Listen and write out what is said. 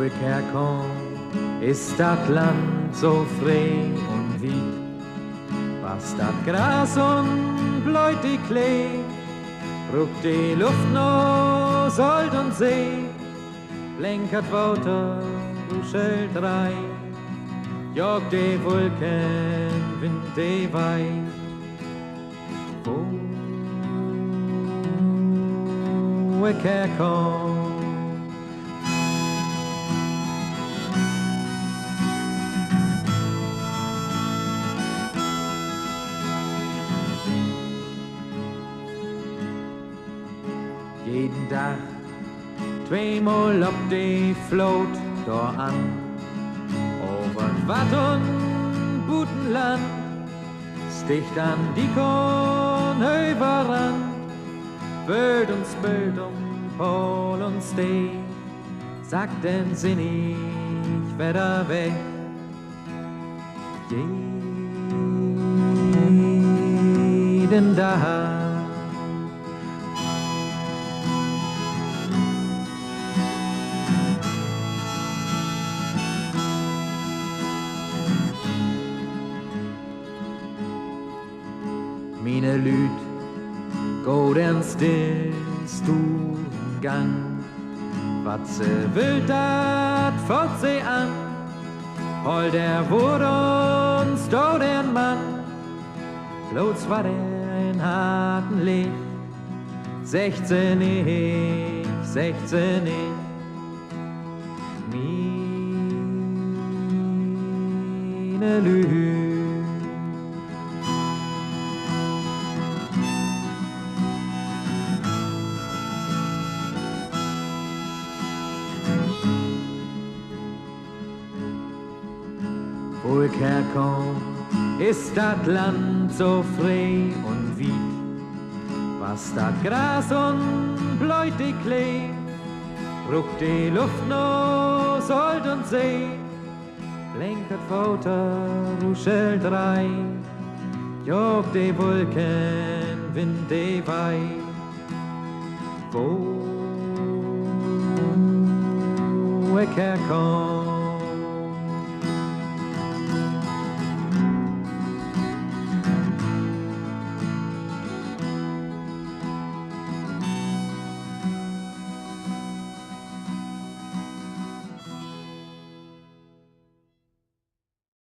ich herkomm, ist das Land so frei und weit. Was das Gras und bläut die Klee, ruckt die Luft noch Sold und See, blänkert Water, ruschelt rein, jogt die Wolken, Wind die Weih. Wo ich herkomm, jeden Tag zweimal ob die Float da an, over Watt und Butenland, sticht an die Kornhöver ran, Böd und Spöd und Pol und Steh, sagt den Sinn ich wieder weg. Jeden Tag. Meine Lüd, geht ernst stillst du Gang, wat se will, dat fort sie an, hol der Wut uns do den Mann, bloß war der in harten Licht, 16 ich, 16 ich, meine Lüd. Wo ich herkomm, ist das Land so frei und weit. Was das Gras und bläut die Klee, ruckt die Luft noch Sold und See, blänkert Water, ruschelt rein, jogt die Wolken, Wind die Weih. Wo ich herkomm,